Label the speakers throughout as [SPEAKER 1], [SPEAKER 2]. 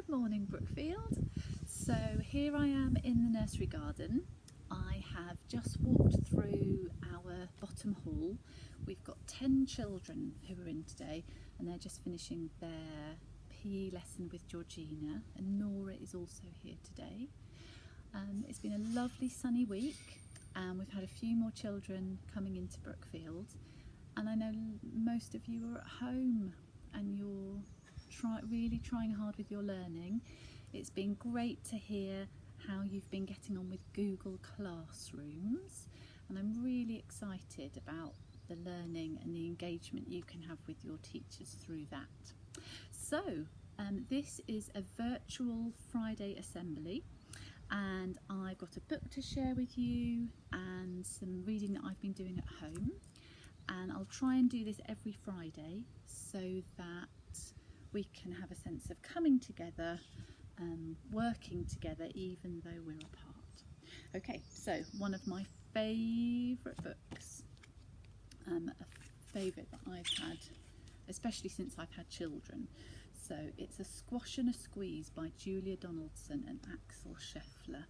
[SPEAKER 1] morning, Brookfield. So here I am in the nursery garden. I have just walked through our bottom hall. We've got 10 children who are in today, and they're just finishing their PE lesson with Georgina, and Nora is also here today. It's been a lovely sunny week, and we've had a few more children coming into Brookfield, and I know most of you are at home and you're really trying hard with your learning. It's been great to hear how you've been getting on with Google Classrooms, and I'm really excited about the learning and the engagement you can have with your teachers through that. So this is a virtual Friday assembly, and I've got a book to share with you and some reading that I've been doing at home, and I'll try and do this every Friday so that we can have a sense of coming together, working together even though we're apart. Okay, so one of my favourite books, a favourite that I've had, especially since I've had children. So it's A Squash and a Squeeze by Julia Donaldson and Axel Scheffler.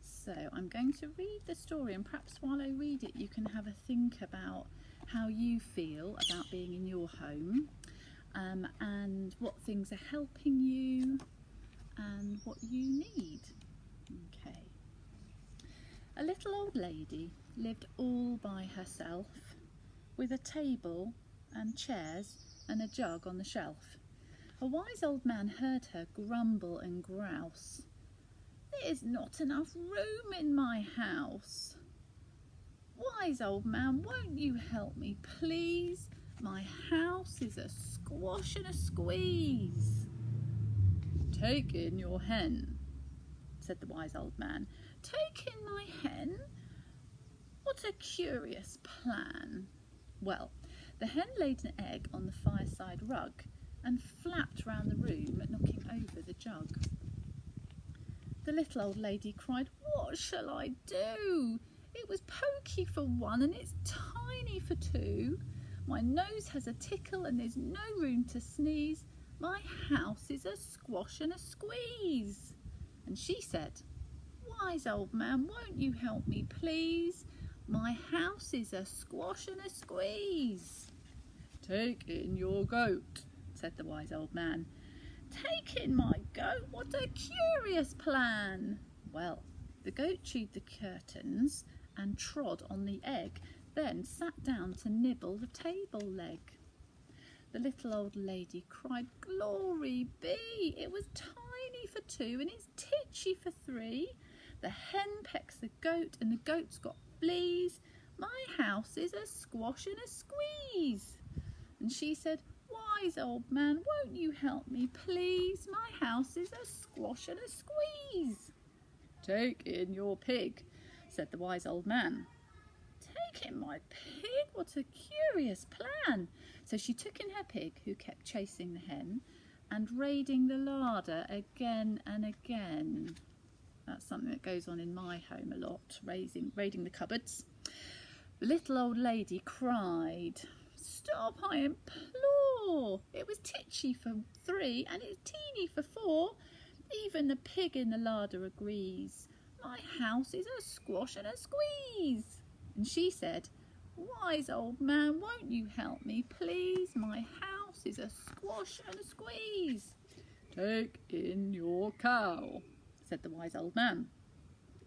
[SPEAKER 1] So I'm going to read the story, and perhaps while I read it you can have a think about how you feel about being in your home, and what things are helping you and what you need. Okay. A little old lady lived all by herself, with a table and chairs and a jug on the shelf. A wise old man heard her grumble and grouse. "There's not enough room in my house. Wise old man, won't you help me, please? My house is a squash and a squeeze." "Take in your hen," said the wise old man. "Take in my hen? What a curious plan." Well, the hen laid an egg on the fireside rug and flapped round the room, knocking over the jug. The little old lady cried, "What shall I do? It was pokey for one and it's tiny for two. My nose has a tickle and there's no room to sneeze. My house is a squash and a squeeze." And she said, "Wise old man, won't you help me, please? My house is a squash and a squeeze." "Take in your goat," said the wise old man. "Take in my goat? What a curious plan." Well, the goat chewed the curtains and trod on the egg, then sat down to nibble the table leg. The little old lady cried, "Glory be! It was tiny for two and it's titchy for three. The hen pecks the goat and the goat's got fleas. My house is a squash and a squeeze." And she said, "Wise old man, won't you help me, please? My house is a squash and a squeeze." "Take in your pig," said the wise old man. "Take in my pig? What a curious plan." So she took in her pig, who kept chasing the hen and raiding the larder again and again. That's something that goes on in my home a lot, raiding the cupboards. The little old lady cried, "Stop, I implore! It was titchy for three and it's teeny for four. Even the pig in the larder agrees. My house is a squash and a squeeze." And she said, "Wise old man, won't you help me, please? My house is a squash and a squeeze." "Take in your cow," said the wise old man.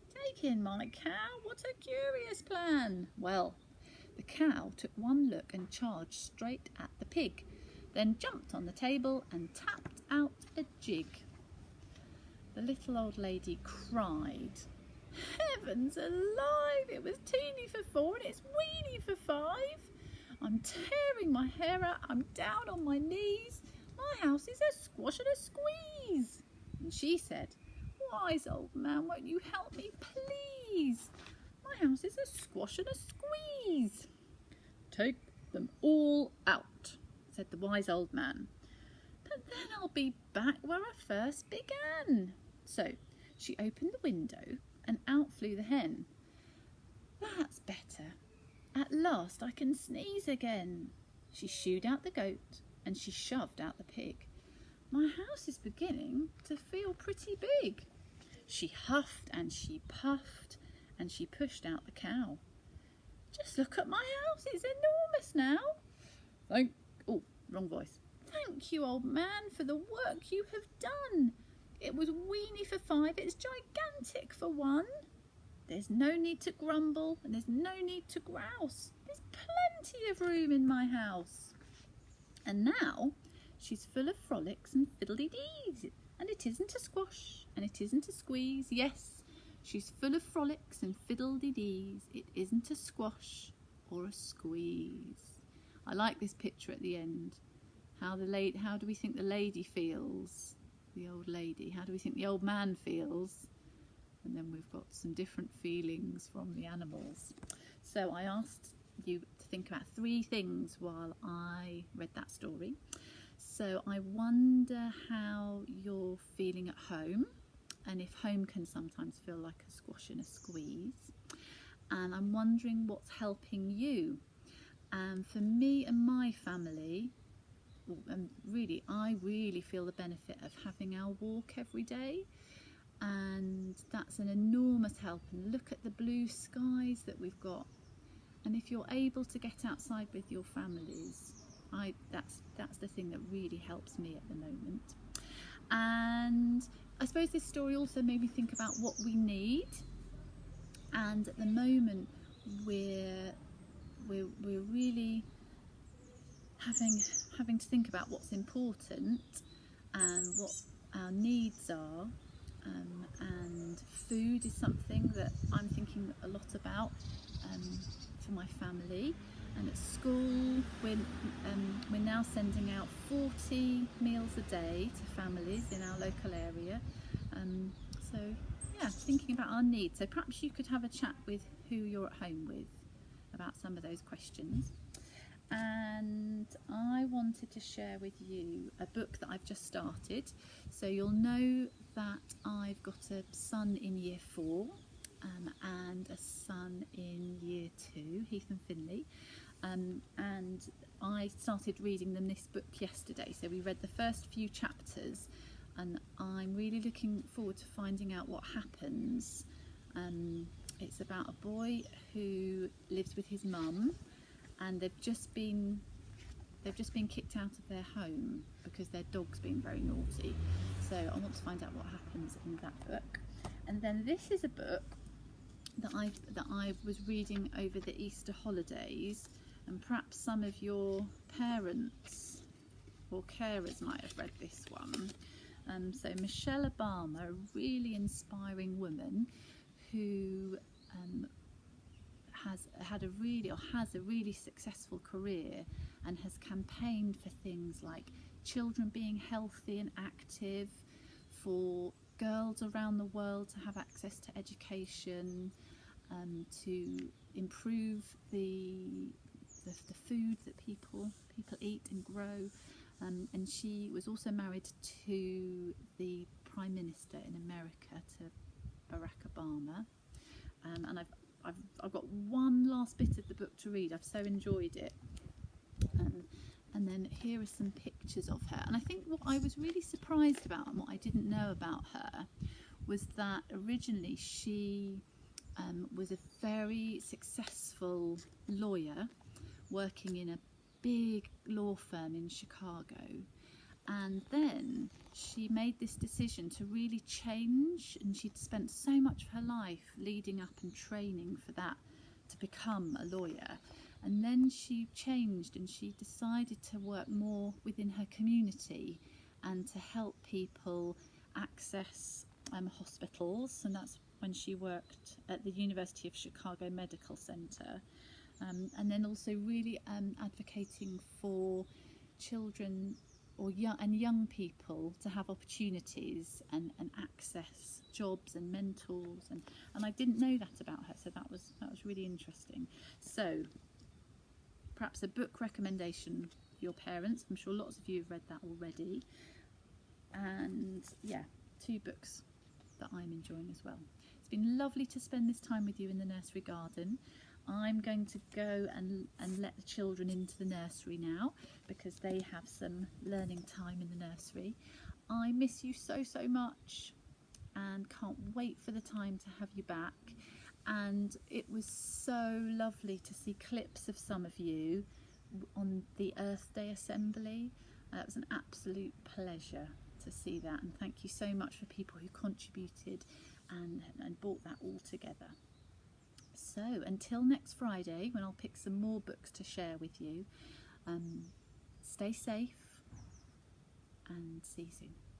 [SPEAKER 1] "Take in my cow? What a curious plan." Well, the cow took one look and charged straight at the pig, then jumped on the table and tapped out a jig. The little old lady cried, "Heavens alive! It was teeny for four and it's weeny for five. I'm tearing my hair out. I'm down on my knees. My house is a squash and a squeeze." And she said, "Wise old man, won't you help me, please? My house is a squash and a squeeze." "Take them all out," said the wise old man. "But then I'll be back where I first began." So she opened the window and out flew the hen. "That's better. At last I can sneeze again." She shooed out the goat and she shoved out the pig. my house is beginning to feel pretty big. She huffed and she puffed and she pushed out the cow. Just look at my house, it's enormous now. Oh, wrong voice. Thank you, old man, for the work you have done. It was weeny for 5, it's gigantic for 1. There's no need to grumble and there's no need to grouse. There's plenty of room in my house. And now she's full of frolics and fiddly-dees. And it isn't a squash and it isn't a squeeze. Yes, she's full of frolics and fiddly-dees. It isn't a squash or a squeeze. I like this picture at the end. How do we think the lady feels? The old lady. How do we think the old man feels? And then we've got some different feelings from the animals. So I asked you to think about 3 things while I read that story. So I wonder how you're feeling at home, and if home can sometimes feel like a squash and a squeeze. And I'm wondering what's helping you. And for me and my family, I really feel the benefit of having our walk every day. And that's an enormous help. And look at the blue skies that we've got. And if you're able to get outside with your families, that's the thing that really helps me at the moment. And I suppose this story also made me think about what we need. And at the moment, we're really having to think about what's important and what our needs are. And food is something that I'm thinking a lot about for my family. And at school, we're now sending out 40 meals a day to families in our local area. So yeah, thinking about our needs. So perhaps you could have a chat with who you're at home with about some of those questions. And I wanted to share with you a book that I've just started. So you'll know that I've got a son in year 4 and a son in year 2, Heath and Finley. And I started reading them this book yesterday. So we read the first few chapters and I'm really looking forward to finding out what happens. It's about a boy who lives with his mum, and they've just been kicked out of their home because their dog's been very naughty. So I want to find out what happens in that book. And then this is a book that I was reading over the Easter holidays, and perhaps some of your parents or carers might have read this one. So Michelle Obama, a really inspiring woman who has a really successful career and has campaigned for things like children being healthy and active, for girls around the world to have access to education, to improve the food that people eat and grow. And she was also married to the Prime Minister in America, to Barack Obama. And I've got one last bit of the book to read. I've so enjoyed it. And then here are some pictures of her. And I think what I was really surprised about and what I didn't know about her was that originally she was a very successful lawyer working in a big law firm in Chicago. And then she made this decision to really change, and she'd spent so much of her life leading up and training for that, to become a lawyer. And then she changed and she decided to work more within her community and to help people access hospitals. And that's when she worked at the University of Chicago Medical Center. And then also really advocating for children or young people to have opportunities and access jobs and mentors. And I didn't know that about her, so that was really interesting. So perhaps a book recommendation for your parents. I'm sure lots of you have read that already. And yeah, 2 books that I'm enjoying as well. It's been lovely to spend this time with you in the nursery garden. I'm going to go and let the children into the nursery now, because they have some learning time in the nursery. I miss you so much and can't wait for the time to have you back. And it was so lovely to see clips of some of you on the Earth Day assembly. It was an absolute pleasure to see that, and thank you so much for people who contributed and brought that all together. So until next Friday, when I'll pick some more books to share with you, stay safe and see you soon.